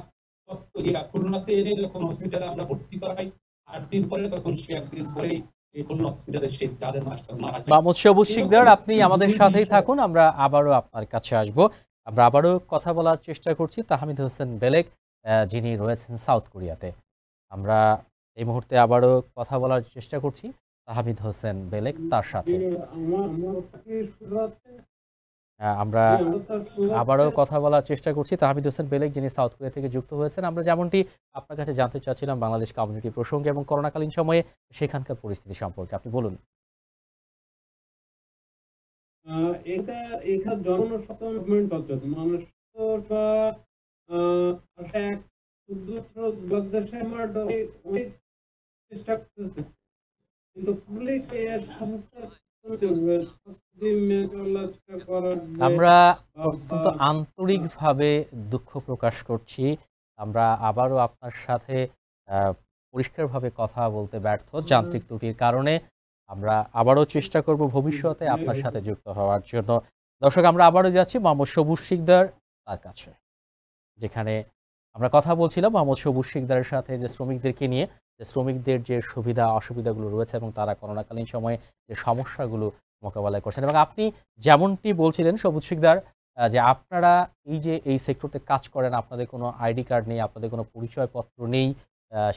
খুলনাতে এনে যখন হসপিটালে আমরা ভর্তি করাই, 8 দিন পরে তখন সে 1 দিন পরেই এই খুলনা হসপিটালে সে জাহাজের মাস্টার মারা যায়। মোহাম্মদ সবুজ শিকদার, আপনি আমাদের সাথেই থাকুন, আমরা আবারও আপনার কাছে আসব। আমরা আবারও কথা বলার চেষ্টা করছি তাহমিদ হোসেন বেলেগ, যিনি রয়েছেন সাউথ কোরিয়াতে। আমরা এই মুহূর্তে আবারও কথা বলার চেষ্টা করছি তাহমিদ হোসেন বেলেগ তার সাথে। আমরা আবারও কথা বলার চেষ্টা করছি তাহমিদ হোসেন বেলেগ, যিনি সাউথ কোরিয়া থেকে যুক্ত হয়েছেন। আমরা যেমনটি আপনার কাছে জানতে চাচ্ছিলাম বাংলাদেশ কমিউনিটি প্রসঙ্গে এবং করোনাকালীন সময়ে সেখানকার পরিস্থিতি সম্পর্কে, আপনি বলুন। এটা এখানে জনসচেতন পদ্ধতি মানুষ তো এক বাংলাদেশে আমরা অনেক চেষ্টা করতে, কিন্তু পাবলিক এর সমস্যা আমরা অত্যন্ত আন্তরিকভাবে দুঃখ প্রকাশ করছি। আমরা আবারও আপনার সাথে পরিষ্কারভাবে কথা বলতে ব্যর্থ যান্ত্রিক ত্রুটির কারণে। আমরা আবারও চেষ্টা করব ভবিষ্যতে আপনার সাথে যুক্ত হওয়ার জন্য। দর্শক, আমরা আবারও যাচ্ছি মোহাম্মদ সবুজ শিকদার তার কাছে, যেখানে আমরা কথা বলছিলাম মোহাম্মদ সবুজ শিকদারের সাথে যে শ্রমিকদেরকে নিয়ে, যে শ্রমিকদের যে সুবিধা অসুবিধাগুলো রয়েছে এবং তারা করোনাকালীন সময়ে যে সমস্যাগুলো মোকাবেলা করছেন। এবং আপনি যেমনটি বলছিলেন সবুজ শিকদার, যে আপনারা এই যে এই সেক্টরতে কাজ করেন, আপনাদের কোনো আইডি কার্ড নেই, আপনাদের কোনো পরিচয়পত্র নেই,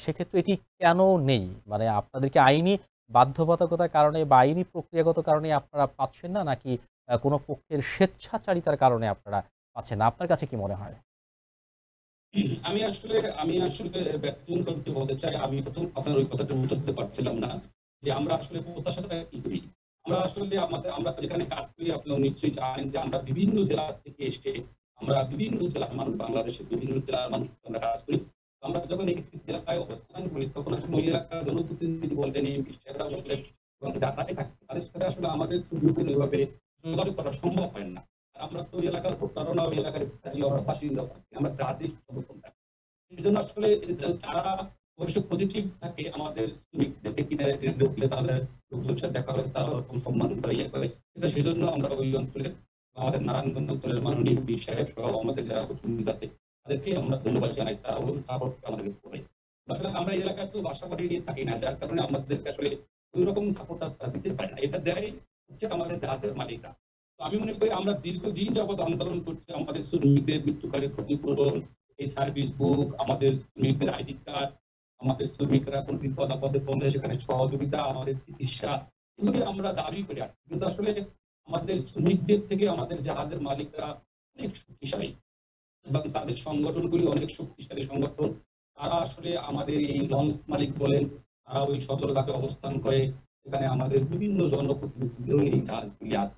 সেক্ষেত্রে এটি কেন নেই? মানে আপনাদেরকে আইনি বাধ্যবাধকতার কারণে বা আইনি প্রক্রিয়াগত কারণে আপনারা পাচ্ছেন না, নাকি কোনো পক্ষের স্বেচ্ছাচারিতার কারণে আপনারা পাচ্ছেন না? আপনার কাছে কি মনে হয়? আমি আসলে ব্যক্তিগত করতে বলতে চাই, আমি প্রথম আপনার ওই কথাটা উত্তর দিতে পারছিলাম না যে আমরা আসলে প্রত্যাশাটা কি করি। আমরা আসলে আমরা যেখানে কাজ করি আপনারা নিশ্চয়ই জানেন যে আমরা বিভিন্ন জেলা থেকে এসে আমরা বিভিন্ন জেলার মানুষ, বাংলাদেশের বিভিন্ন জেলার মানুষ আমরা কাজ করি। আমরা যখন এই জেলায় অবস্থান করি তখন আসলে ওই এলাকার জনপ্রতিনিধি বললেন, এমপি সাহেবরা বললেন এবং যারা থাকে তাদের সাথে আসলে আমাদের সুবিধাভাবে যোগাযোগ করা সম্ভব হয় না। আমরা তো ওই এলাকার ভোটারও না, ওই এলাকার স্থানীয় বাসিন্দাও থাকি, আমরা যাদের সর্বক্ষণ থাকি। সেই জন্য আসলে তারা অবশ্য পজিটিভ থাকে, আমাদের শ্রমিকদেরকে কিনে ঢুকলে তাদের লোকজনের সাথে দেখা হয়, তারা ওরকম সম্মান করে ইয়ে করে। সেটা সেই জন্য আমরা ওই অঞ্চলে আমাদের নারায়ণগঞ্জ অঞ্চলের মাননীয় এমপি সাহেব সহ আমাদের যারা প্রতিনিধি আছে তাদেরকে আমরা ধন্যবাদ জানাই, তারা ওই সাপোর্টটা আমাদেরকে করে। আসলে আমরা এই এলাকায় তো বাসা বাড়ি নিয়ে থাকি না, যার কারণে আমাদেরকে আসলে ওই রকম সাপোর্টটা দিতে পারে না। এটা দেয় হচ্ছে আমাদের জাহাজের মালিকরা। তো আমি মনে করি আমরা দীর্ঘদিন যাবৎ আন্দোলন করছি আমাদের শ্রমিকদের মৃত্যুকালের ক্ষতিপূরণ, এই সার্ভিস বুক, আমাদের শ্রমিকদের আইডি কার্ড, আমাদের শ্রমিকরা কোন বিপদ আপদে পড়লে সেখানে সহযোগিতা, আমাদের চিকিৎসা, এগুলি আমরা দাবি করে আসছি। কিন্তু আসলে আমাদের শ্রমিকদের থেকে আমাদের জাহাজের মালিকরা অনেক শক্তিশালী এবং তাদের সংগঠনগুলি অনেক শক্তিশালী সংগঠন। তারা আসলে আমাদের এই লঞ্চ মালিক বলেন, তারা ওই সতর্কতাকে অবস্থান করে, এখানে আমাদের বিভিন্ন জনপ্রতিনিধিদেরও এই জাহাজগুলি আছে।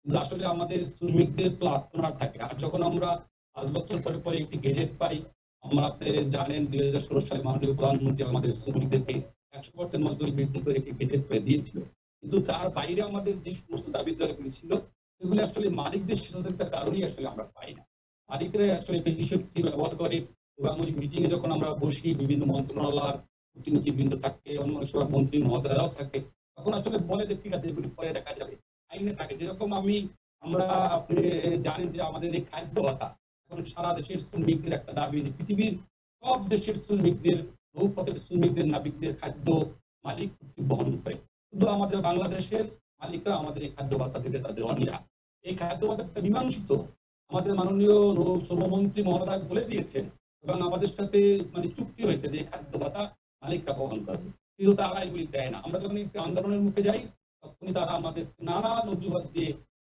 কিন্তু আসলে আমাদের শ্রমিকদের তো আত্মনাট থাকে। আর যখন আমরা 5 বছর পরে পরে একটি গেজেট পাই, আমরা জানেন 2016 সালে মাননীয় প্রধানমন্ত্রী আমাদের শ্রমিকদেরকে 100% মজুরি বৃদ্ধি করে একটি গেজেট করে দিয়েছিল। কিন্তু তার বাইরে আমাদের যে সমস্ত দাবি দাওয়াগুলি ছিল সেগুলি আসলে মালিকদের সচেতনতার কারণেই আসলে আমরা পাই না। মালিকরা আসলে বেশি শক্তি ব্যবহার করে এবং ওই মিটিং এ যখন আমরা বসি বিভিন্ন মন্ত্রণালয়ের প্রতিনিধিবৃন্দ থাকে, অন্য সব মন্ত্রী মহোদয়রাও থাকে, তখন আসলে বলে যে ঠিক আছে এগুলি পরে দেখা যাবে, আইনে থাকে। যেরকম আমরা আপনি জানেন যে আমাদের এই খাদ্য ভাতা এখন সারা দেশের শ্রমিকদের একটা দাবি, যে পৃথিবীর সব দেশের শ্রমিকদের, নৌপথের শ্রমিকদের, নাবিকদের খাদ্য মালিক বহন করে, শুধু আমাদের বাংলাদেশের মালিকরা আমাদের এই খাদ্য ভাতা দিতে তাদের অনীহা। এই খাদ্য ভাতাটা মীমাংসিত, আমাদের মাননীয় শ্রমমন্ত্রী মহোদয় বলে দিয়েছেন এবং আমাদের সাথে চুক্তি হয়েছে যে খাদ্য ভাতা মালিকরা বহন করবে, কিন্তু তারা এগুলি দেয় না। আমরা যখন একটি আন্দোলনের মুখে যাই তখনই তারা আমাদের নানান অজুহাত দিয়ে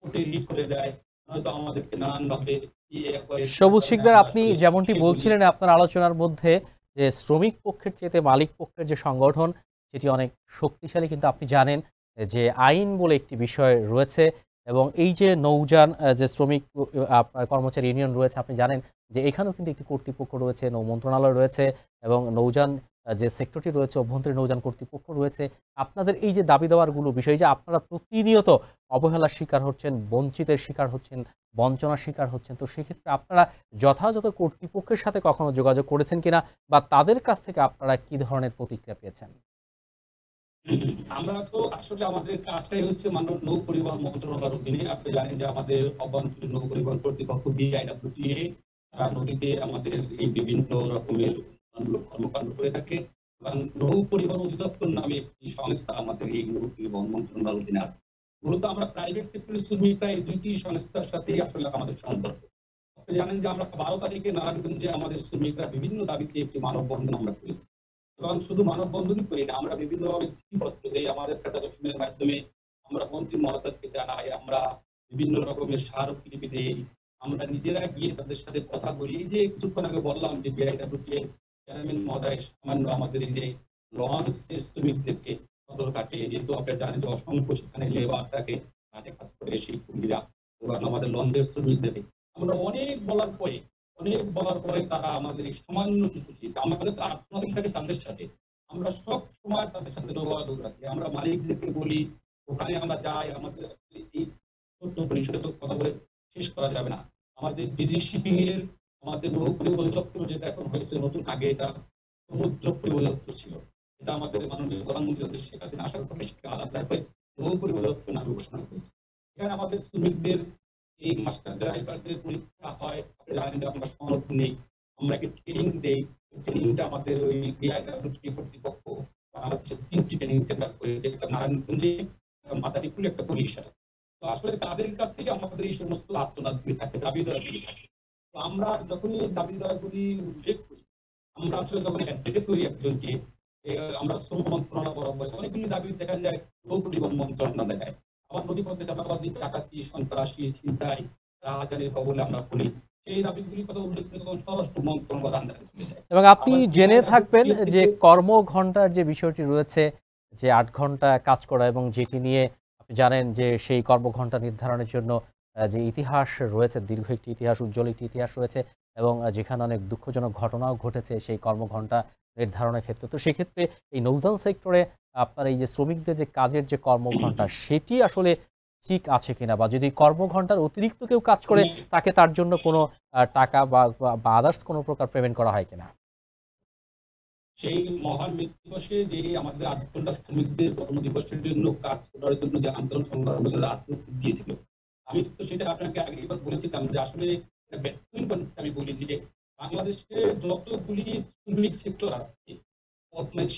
কোর্টে রিট করে দেয়, নয়তো আমাদেরকে নানান ভাবে সবুজ শিকদার, আপনি যেমনটি বলছিলেন আপনার আলোচনার মধ্যে যে শ্রমিক পক্ষের চেয়ে মালিক পক্ষের যে সংগঠন সেটি অনেক শক্তিশালী, কিন্তু আপনি জানেন যে আইন বলে একটি বিষয় রয়েছে এবং এই যে নৌযান যে শ্রমিক কর্মচারী ইউনিয়ন রয়েছে, আপনি জানেন যে এখানেও কিন্তু একটি কর্তৃপক্ষ রয়েছে, নৌ মন্ত্রণালয় রয়েছে এবং নৌযান যে সেক্টরটি রয়েছে, অভ্যন্তরীণ নৌযান কর্তৃপক্ষ রয়েছে। আপনাদের এই যে দাবি দেওয়ারগুলো বিষয়, যে আপনারা প্রতিনিয়ত অবহেলার শিকার হচ্ছেন, বঞ্চিতের শিকার হচ্ছেন, বঞ্চনার শিকার হচ্ছেন, তো সেক্ষেত্রে আপনারা যথাযথ কর্তৃপক্ষের সাথে কখনো যোগাযোগ করেছেন কিনা বা তাদের কাছ থেকে আপনারা কি ধরনের প্রতিক্রিয়া পেয়েছেন? আমরা তো আসলে আমাদের কাজটাই হচ্ছে মানব নৌ পরিবহন মন্ত্রণালয়ের অধীনে। আপনি জানেন যে আমাদের অভ্যন্তরীণ নৌ পরিবহন কর্তৃপক্ষ বিআইডব্লিউটিএ তারা নদীতে আমাদের এই বিভিন্ন রকমের কর্মকাণ্ড করে থাকে এবং নৌ পরিবহন অধিদপ্তর নামে একটি সংস্থা আমাদের এই নৌ পরিবহন মন্ত্রণালয়ের অধীনে আছে। মূলত আমরা প্রাইভেট সেক্টরের শ্রমিকরা এই দুইটি সংস্থার সাথেই আসলে আমাদের সম্পর্ক। আপনি জানেন যে আমরা 12 তারিখে নারায়ণগঞ্জে আমাদের শ্রমিকরা বিভিন্ন দাবিতে একটি মানববন্ধন আমরা করেছি এবং শুধু মানববন্ধনই করি না, আমরা বিভিন্নভাবে চিঠিপত্র দিই, আমাদের ফেডারেশনের মাধ্যমে আমরা মন্ত্রী মহোদয়কে জানাই, আমরা বিভিন্ন রকমের স্মারকলিপি দিই, আমরা নিজেরা গিয়ে তাদের সাথে কথা বলি। এই যে কিছুক্ষণ আগে বললাম যে বিআইডব্লিউটিএ চেয়ারম্যান মহোদয় সামান্য আমাদের এই যে লঞ্চের শ্রমিকদেরকে সদর ঘাটে, যেহেতু আপনারা জানেন যে অসংখ্য সেখানে লেবার থাকে, ঘাটে কাজ করে সেই কুমিরা এবং আমাদের লঞ্চের শ্রমিকদেরকে আমরা অনেক বলার পরে তারা আমাদের এই সামান্য কিছু দিয়েছে। আমাদের আর্থিক থাকে তাদের সাথে, আমরা সব সময় তাদের সাথে যোগাযোগ রাখি। আমরা মালিকদেরকে বলি, ওখানে আমরা যাই, আমাদের এই ছোট্ট পরিসরে তো কথা বলে শেষ করা যাবে না। আমাদের ডিজি শিপিং এর আমাদের নৌ পরিবহন দপ্তর যেটা এখন হয়েছে নতুন, আগে এটা সমুদ্র পরিবহন দপ্তর ছিল, এটা আমাদের মাননীয় প্রধানমন্ত্রী শেখ হাসিনা আসার পরে আলাদা করে নৌ পরিবহন দপ্তর নামে ঘোষণা করেছে। এখানে আমাদের শ্রমিকদের এই মাস্টার ড্রাইভারদের পরীক্ষা হয়, জানেন যে আমরা সনদ নেই, আমরা কি ট্রেনিং দেই, ট্রেনিংটা আমাদের ওই বিআইডব্লিউটি কর্তৃপক্ষ আমাদের 3টি ট্রেনিং সেন্টার করেছে, একটা নারায়ণগঞ্জে, মাদারীপুরে, একটা বরিশাল। তো আসলে তাদের কাছ থেকে আমাদের এই সমস্ত আত্মনাদগুলি থাকে, দাবি দেওয়াগুলি থাকে। তো আমরা যখনই দাবি দেওয়াগুলি উল্লেখ করি, আমরা আসলে যখন অ্যাড্রেস করি একজনকে, আমরা শ্রম মন্ত্রণালয় বরাবর অনেকগুলি দাবি দেখা যায় নৌ পরিবহন মন্ত্রণালয় দেয়। আমার নদীপথে চাঁদাবাজি, ডাকাতি, সন্ত্রাসী, ছিনতাই, রাহাজানির কবলে আমরা পড়ি, সেই দাবিগুলির কথা উল্লেখ করে তখন স্বরাষ্ট্র মন্ত্রণালয়ের আন্ডারে চলে যায়। এবং আপনি জেনে থাকবেন যে কর্মঘণ্টার যে বিষয়টি রয়েছে, যে 8 ঘন্টা কাজ করা, এবং যেটি নিয়ে আপনি জানেন যে সেই কর্মঘণ্টা নির্ধারণের জন্য যে ইতিহাস রয়েছে, দীর্ঘ একটি ইতিহাস, উজ্জ্বল একটি ইতিহাস রয়েছে এবং যেখানে অনেক দুঃখজনক ঘটনাও ঘটেছে সেই কর্মঘণ্টা নির্ধারণের ক্ষেত্রে। তো সেক্ষেত্রে এই নৌযান সেক্টরে আপনার এই যে শ্রমিকদের যে কাজের যে কর্মঘণ্টা, সেটি আসলে ঠিক আছে কিনা, বা যদি কর্মঘণ্টার অতিরিক্ত কেউ কাজ করে তাকে তার জন্য কোনো টাকা বা আদার্স কোনো প্রকার পেমেন্ট করা হয় কিনা? সেই মহান মৃত্যু দিবসে যে আমাদের 8 ঘন্টা শ্রমিকদের কর্মদিবসের জন্য কাজ করার জন্য যে আন্দোলন সংগ্রাম আত্মহত্যা দিয়েছিল, আমি তো সেটা আপনাকে আগে একবার বলেছিলাম যে আসলে আমি বলি যে বাংলাদেশে যতগুলি শ্রমিক সেক্টর আছে,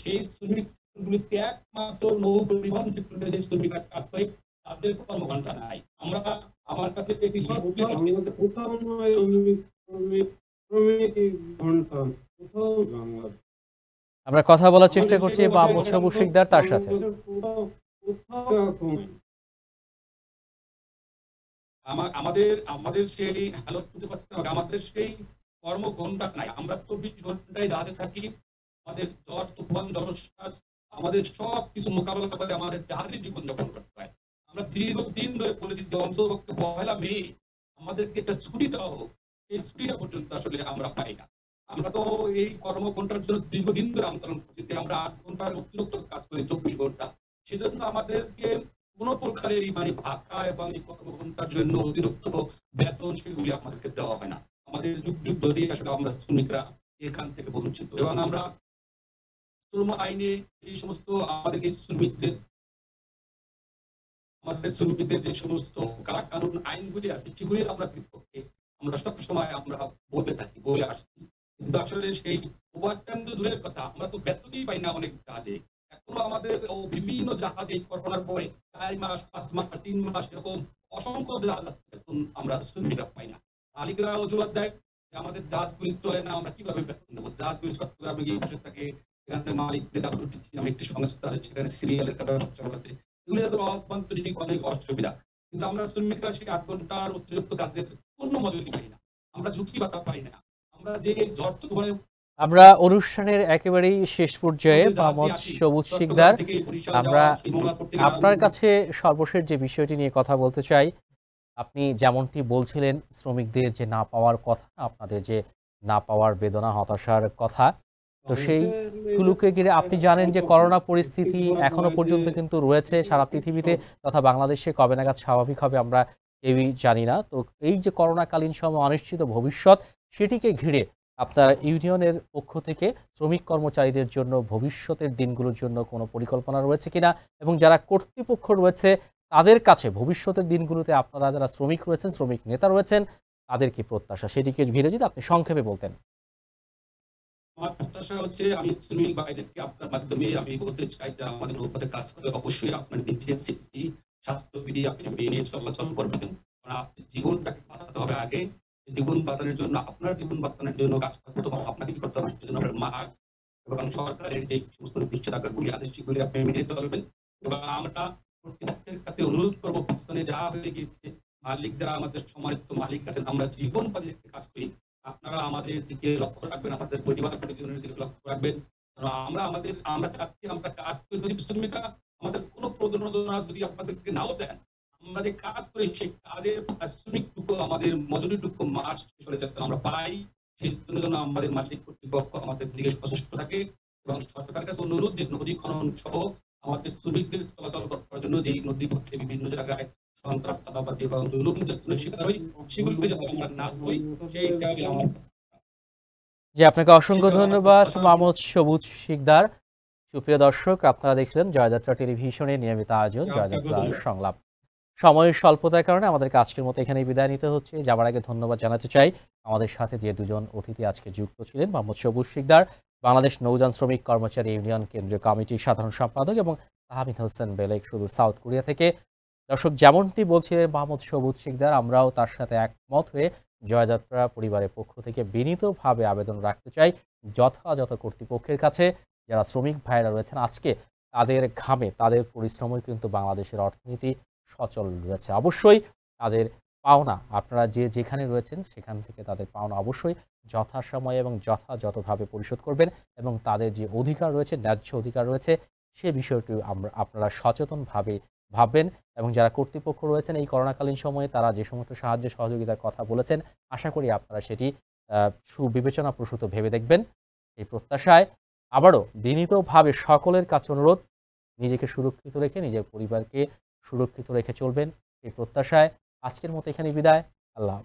সেই শ্রমিক সেক্টরগুলিতে একমাত্র নৌ পরিবহন সেক্টরে যে শ্রমিকরা কাজ করে তাদের কর্মঘণ্টা নাই। আমরা আমার কাছে একটি আমরা কথা বলার চেষ্টা করছি মোহাম্মদ সবুজ শিকদার তার সাথে। আমাদের সেই আমাদের সেই কর্মঘণ্টা নাই। আমরা 24 ঘন্টায় দাঁড়ে থাকি, আমাদের ঝড় তুফান জলোচ্ছ্বাস আমাদের সব কিছু মোকাবেলা করে আমাদের জাহাজে জীবনযাপন করতে হয়। আমরা দীর্ঘদিন ধরে বলেছি যে অন্ততপক্ষে 1 মে আমাদেরকে একটা ছুটি দেওয়া হোক, এই ছুটিটা পর্যন্ত আসলে আমরা পাই না। আমরা তো এই কর্মঘণ্টার জন্য দীর্ঘদিন ধরে আন্দোলন করছি যে আমরা 8 ঘন্টার অতিরিক্ত কাজ করি 24 ঘন্টা, সেজন্য আমাদেরকে কোন প্রকারের ভাতা এবং এই কর্মঘণ্টার জন্য অতিরিক্ত বেতন সেগুলি আমাদেরকে দেওয়া হয় না। আমাদের যুগ যুগ ধরে আসলে আমরা শ্রমিকরা এখান থেকে বঞ্চিত। এবং আমরা শ্রম আইনে এই সমস্ত আমাদের শ্রমিকদের যে সমস্ত কানুন আইনগুলি আছে সেগুলির আমরা বিপক্ষে আমরা সবসময় আমরা বলে থাকি, বলে আসছি। কিন্তু আসলে সেই ওভারটাইম তো দূরের কথা, আমরা তো বেতনই পাই না অনেক কাজে। এখনো আমাদের বিভিন্ন জাহাজে করোনার পরে 4 মাস 5 মাস 3 মাস এরকম অসংখ্য জাহাজ বেতন আমরা শ্রমিকরা পাই না। মালিকরা অজুহাত দেয় যে আমাদের জাহাজগুলি চলে না, আমরা কিভাবে বেতন দেবো? জাহাজগুলি চট্টগ্রামে গিয়ে বসে থাকে, এখানে মালিক একটি সংস্থা আছে, সেখানে সিরিয়ালের ব্যবস্থা আছে। এগুলি তো অভ্যন্তরীণ অনেক অসুবিধা। কিন্তু আমরা শ্রমিকরা সেই 8 ঘন্টার অতিরিক্ত কাজের কোনো মজুরি পাই না, আমরা ঝুঁকি বাতা পাই না। আমরা যে আমরা অনুষ্ঠানের একেবারেই শেষ পর্যায়ে মোহাম্মদ সবুজ শিকদার, আমরা আপনার কাছে সর্বশেষ যে বিষয়টি নিয়ে কথা বলতে চাই, আপনি যেমনটি বলছিলেন শ্রমিকদের যে না পাওয়ার কথা, আপনাদের যে না পাওয়ার বেদনা হতাশার কথা, তো সেইগুলোকে ঘিরে আপনি জানেন যে করোনা পরিস্থিতি এখনো পর্যন্ত কিন্তু রয়েছে সারা পৃথিবীতে তথা বাংলাদেশে, কবে নাগাদ স্বাভাবিক হবে আমরা কেউই জানি না। তো এই যে করোনাকালীন সময় অনিশ্চিত ভবিষ্যৎ, সেটিকে ঘিরে আপনার ইউনিয়নের পক্ষ থেকে শ্রমিক কর্মচারীদের জন্য ভবিষ্যতের দিনগুলোর জন্য কোনো পরিকল্পনা রয়েছে কিনা, এবং যারা কর্তৃপক্ষ রয়েছে তাদের কাছে ভবিষ্যতের দিনগুলোতে আপনারা যারা শ্রমিক রয়েছেন, শ্রমিক নেতা রয়েছেন, তাদের কি প্রত্যাশা, সেটিকে ঘিরে যদি আপনি সংক্ষেপে বলতেন। আমার প্রত্যাশা হচ্ছে, আমি শ্রমিক ভাইদেরকে আপনার মাধ্যমে আমি বলতে চাই যে আমাদের নৌপথে কাজ করে অবশ্যই আপনার নিজের সেফটি স্বাস্থ্যবিধি আপনি মেনে চলাচল করবেন। কারণ আপনি জীবনটাকে বাঁচাতে হবে আগে। জীবন বাঁচানোর জন্য, আপনার জীবন বাঁচানোর জন্য কাজ করতে হবে, আপনাকে কি করতে হবে সেজন্য মাস্ক এবং সরকারের যে সমস্ত নিষেধাজ্ঞাগুলি আছে সেগুলি আপনি মেনে চলবেন। এবং আমরা কর্তৃপক্ষের কাছে অনুরোধ করবো, পাকিস্তানে যা হয়ে গিয়েছে, মালিক যারা আমাদের সম্মানিত মালিক আছেন, আমরা জীবন বাঁচিয়ে কাজ করি, আপনারা আমাদের দিকে লক্ষ্য রাখবেন, আমাদের পরিবার পরিজনের দিকে লক্ষ্য রাখবেন। আমরা চাচ্ছি আমরা কাজ করি, যদি শ্রমিকরা আমাদের কোনো প্রযোজনা যদি আপনাদেরকে নাও দেন, আমরা যে কাজ করি সেই কাজের শ্রমিকটুকু আমাদের মজুরিটুকু মাস শেষে যাতে আমরা পাই, সেই জন্য আমাদের মালিক কর্তৃপক্ষ আমাদের দিকে সচেষ্ট থাকে। এবং সরকারের কাছে অনুরোধ যে নদী খনন সহ আমাদের শ্রমিকদের চলাচল করার জন্য যেই নদী পক্ষে বিভিন্ন জায়গায় সন্ত্রাস চাঁদাবাজি এবং জুলুম নির্যাতনের শিকার হই, সেগুলিকে যাতে আমরা না হই, সেইটাই আমার। জি, আপনাকে অসংখ্য ধন্যবাদ মোহাম্মদ সবুজ শিকদার। সুপ্রিয় দর্শক, আপনারা দেখছিলেন জয়যাত্রা টেলিভিশনের নিয়মিত আয়োজন জয়যাত্রা সংলাপ। সময়ের স্বল্পতার কারণে আমাদেরকে আজকের মতো এখানেই বিদায় নিতে হচ্ছে। যাবার আগে ধন্যবাদ জানাতে চাই আমাদের সাথে যে দুজন অতিথি আজকে যুক্ত ছিলেন, মোহাম্মদ সবুজ শিকদার, বাংলাদেশ নৌযান শ্রমিক কর্মচারী ইউনিয়ন কেন্দ্রীয় কমিটির সাধারণ সম্পাদক, এবং তাহমিদ হোসেন বেলেক শুধু সাউথ কোরিয়া থেকে। দর্শক, যেমনটি বলছিলেন মোহাম্মদ সবুজ শিকদার, আমরাও তার সাথে একমত হয়ে জয়যাত্রা পরিবারের পক্ষ থেকে বিনীতভাবে আবেদন রাখতে চাই যথাযথ কর্তৃপক্ষের কাছে, যারা শ্রমিক ভাইরা রয়েছেন আজকে তাদের ঘামে তাদের পরিশ্রমই কিন্তু বাংলাদেশের অর্থনীতি সচল রয়েছে। অবশ্যই তাদের পাওনা, আপনারা যে যেখানে রয়েছেন সেখান থেকে তাদের পাওনা অবশ্যই যথাসময়ে এবং যথাযথভাবে পরিশোধ করবেন, এবং তাদের যে অধিকার রয়েছে, ন্যায্য অধিকার রয়েছে, সে বিষয়টি আপনারা সচেতনভাবে ভাববেন। এবং যারা কর্তৃপক্ষ রয়েছেন এই করোনাকালীন সময়ে তারা যে সমস্ত সাহায্য সহযোগিতার কথা বলেছেন, আশা করি আপনারা সেটি সুবিবেচনাপ্রসূত ভেবে দেখবেন। এই প্রত্যাশায় আবারও বিনীতভাবে সকলের কাছে অনুরোধ, নিজেকে সুরক্ষিত রেখে নিজের পরিবারকে সুরক্ষিত রেখে চলবেন, এই প্রত্যাশায় আজকের মতো এখানে বিদায়। আল্লাহ।